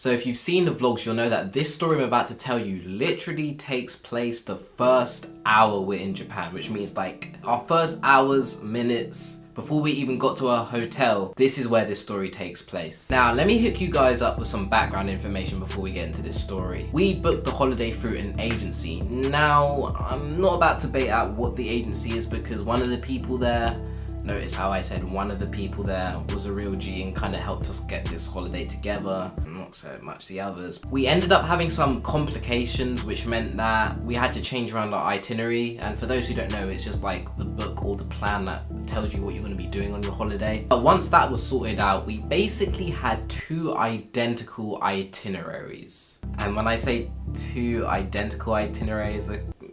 So if you've seen the vlogs, you'll know that this story I'm about to tell you literally takes place the first hour we're in Japan, which means like our first hours, minutes, before we even got to our hotel, this is where this story takes place. Now, let me hook you guys up with some background information before we get into this story. We booked the holiday through an agency. Now, I'm not about to bait out what the agency is because one of the people there, notice how I said one of the people there was a real G and kind of helped us get this holiday together, not so much the others. We ended up having some complications, which meant that we had to change around our itinerary. And for those who don't know, it's just like the book or the plan that tells you what you're going to be doing on your holiday. But once that was sorted out, we basically had 2 identical itineraries. And when I say 2 identical itineraries,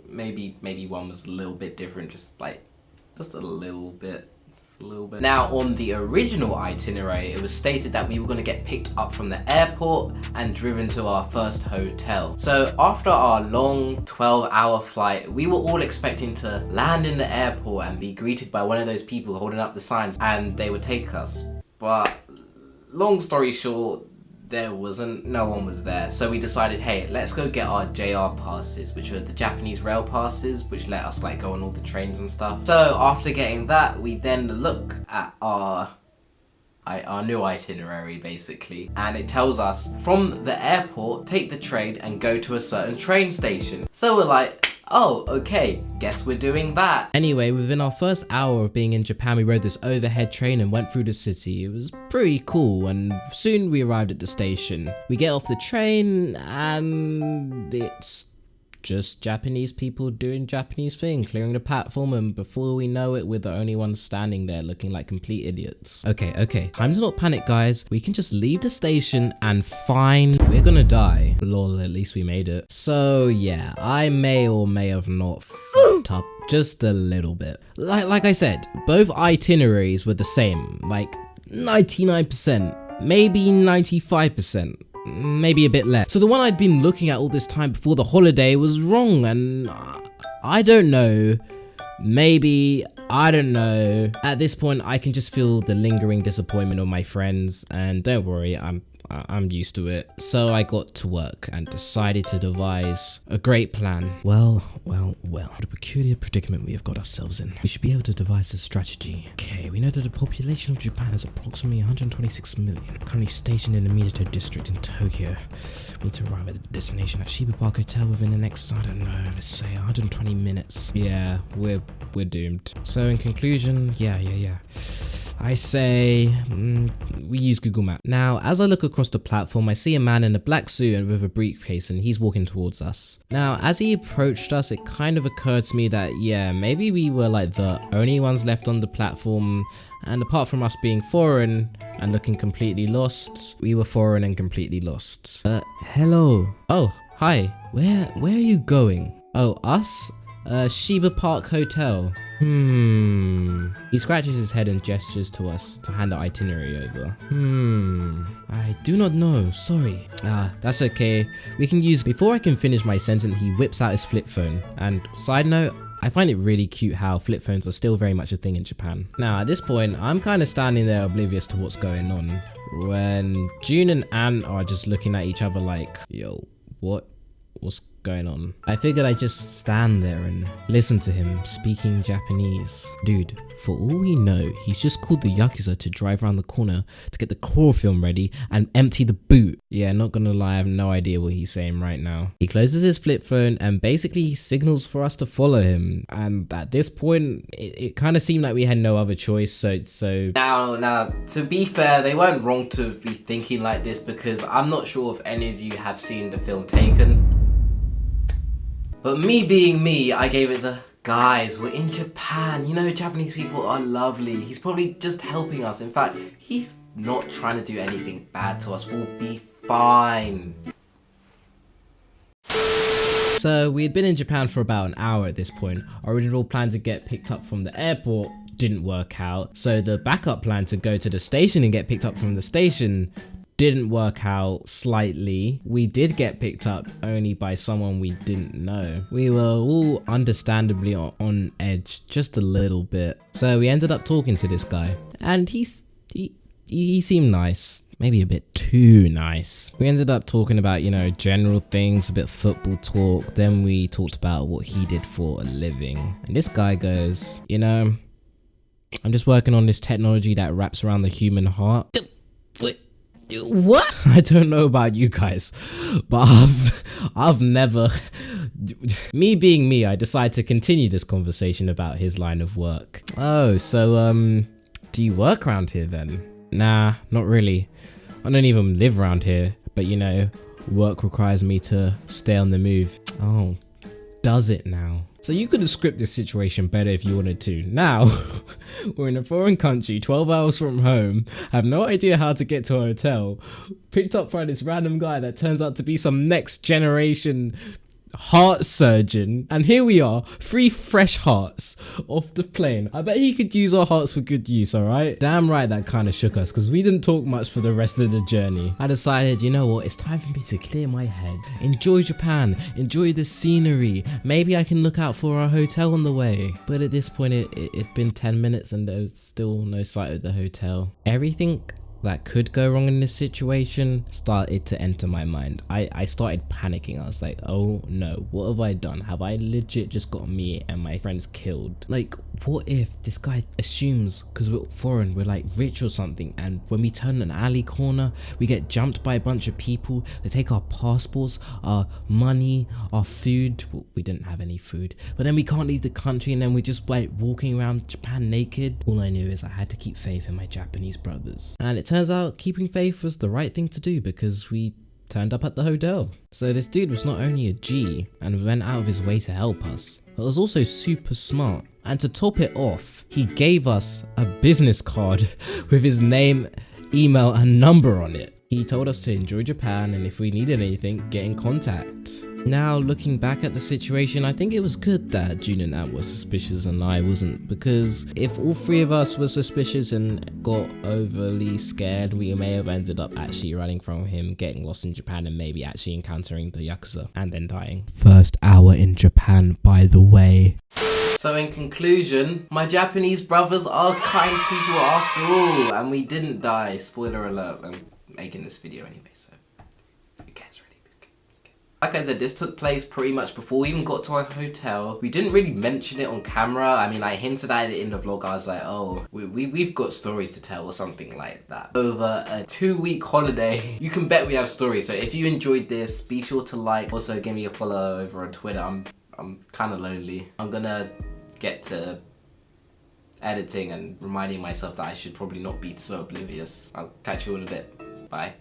maybe one was a little bit different, just a little bit. Now, on the original itinerary, it was stated that we were going to get picked up from the airport and driven to our first hotel. So after our long 12-hour flight, we were all expecting to land in the airport and be greeted by one of those people holding up the signs, and they would take us. But long story short, no one was there. So we decided, hey, let's go get our JR passes, which are the Japanese rail passes, which let us like go on all the trains and stuff. So after getting that, we then look at our new itinerary basically, and it tells us from the airport, take the train and go to a certain train station. So we're like, oh, okay, guess we're doing that. Anyway, within our first hour of being in Japan, we rode this overhead train and went through the city. It was pretty cool, and soon we arrived at the station. We get off the train and it's just Japanese people doing Japanese things, clearing the platform, and before we know it, we're the only ones standing there looking like complete idiots. Okay, time to not panic, guys. We can just leave the station and we're gonna die. Lol, at least we made it. So yeah, I may or may have not fucked up just a little bit. Like I said, both itineraries were the same, like 99%, maybe 95%. Maybe a bit less. So the one I'd been looking at all this time before the holiday was wrong, and I don't know. Maybe, I don't know. At this point, I can just feel the lingering disappointment of my friends, and don't worry, I'm used to it. So I got to work and decided to devise a great plan. Well, what a peculiar predicament we have got ourselves in. We should be able to devise a strategy. Okay, we know that the population of Japan is approximately 126 million, currently stationed in the Minato district in Tokyo. We need to arrive at the destination at Shiba Park Hotel within the next, I don't know, let's say 120 minutes. Yeah, we're doomed. So in conclusion, yeah. I say, we use Google Maps. Now, as I look across the platform, I see a man in a black suit and with a briefcase, and he's walking towards us. Now, as he approached us, it kind of occurred to me that, yeah, maybe we were like the only ones left on the platform, and apart from us being foreign and looking completely lost, we were foreign and completely lost. Hello. Oh, hi. Where are you going? Oh, us? Shiba Park Hotel. He scratches his head and gestures to us to hand the itinerary over. I do not know, sorry. That's okay. We can use... Before I can finish my sentence, he whips out his flip phone. And side note, I find it really cute how flip phones are still very much a thing in Japan. Now, at this point, I'm kind of standing there oblivious to what's going on, when June and Ant are just looking at each other like, yo, what's going on? I figured I'd just stand there and listen to him speaking Japanese. Dude, for all we know, he's just called the Yakuza to drive around the corner to get the chloroform ready and empty the boot. Yeah, not gonna lie, I have no idea what he's saying right now. He closes his flip phone and basically signals for us to follow him. And at this point, it kind of seemed like we had no other choice, so... Now, to be fair, they weren't wrong to be thinking like this, because I'm not sure if any of you have seen the film Taken. But me being me, I gave it the, guys, we're in Japan. You know, Japanese people are lovely. He's probably just helping us. In fact, he's not trying to do anything bad to us. We'll be fine. So we had been in Japan for about an hour at this point. Our original plan to get picked up from the airport didn't work out. So the backup plan to go to the station and get picked up from the station didn't work out slightly. We did get picked up only by someone we didn't know. We were all understandably on edge just a little bit. So we ended up talking to this guy, and he seemed nice. maybe a bit too nice. We ended up talking about, you know, general things, a bit of football talk. Then we talked about what he did for a living. And this guy goes, you know, I'm just working on this technology that wraps around the human heart. What? I don't know about you guys, but I've never, me being me, I decided to continue this conversation about his line of work. Oh, so do you work around here then? Nah, not really. I don't even live around here, but you know, work requires me to stay on the move. Oh, does it now? So you could have scripted this situation better if you wanted to. Now, we're in a foreign country, 12 hours from home, have no idea how to get to a hotel, picked up by this random guy that turns out to be some next generation heart surgeon, and here we are, 3 fresh hearts off the plane. I bet he could use our hearts for good use, alright? Damn right that kind of shook us, because we didn't talk much for the rest of the journey. I decided, you know what, it's time for me to clear my head, enjoy Japan, enjoy the scenery, maybe I can look out for our hotel on the way. But at this point it'd been 10 minutes and there was still no sight of the hotel. Everything that could go wrong in this situation started to enter my mind. I started panicking. I was like, oh no, what have I done? Have I legit just got me and my friends killed? Like, what if this guy assumes because we're foreign, we're like rich or something, and when we turn an alley corner, we get jumped by a bunch of people, they take our passports, our money, our food. Well, we didn't have any food, but then we can't leave the country, and then we're just like walking around Japan naked. All I knew is I had to keep faith in my Japanese brothers, and it turns out keeping faith was the right thing to do because we turned up at the hotel. So this dude was not only a G and went out of his way to help us, but was also super smart. And to top it off, he gave us a business card with his name, email and number on it. He told us to enjoy Japan and if we needed anything, get in contact. Now looking back at the situation, I think it was good that June and Ant were suspicious and I wasn't, because if all 3 of us were suspicious and got overly scared, we may have ended up actually running from him, getting lost in Japan and maybe actually encountering the Yakuza and then dying. First hour in Japan, by the way. So in conclusion, my Japanese brothers are kind people after all, and we didn't die. Spoiler alert, I'm making this video anyway, so who cares really? Like I said, this took place pretty much before we even got to our hotel. We didn't really mention it on camera. I mean, I hinted at it in the vlog. I was like, oh, we've got stories to tell or something like that. Over a 2-week holiday, you can bet we have stories. So if you enjoyed this, be sure to like. Also, give me a follow over on Twitter. I'm kind of lonely. I'm gonna get to editing and reminding myself that I should probably not be so oblivious. I'll catch you in a bit. Bye.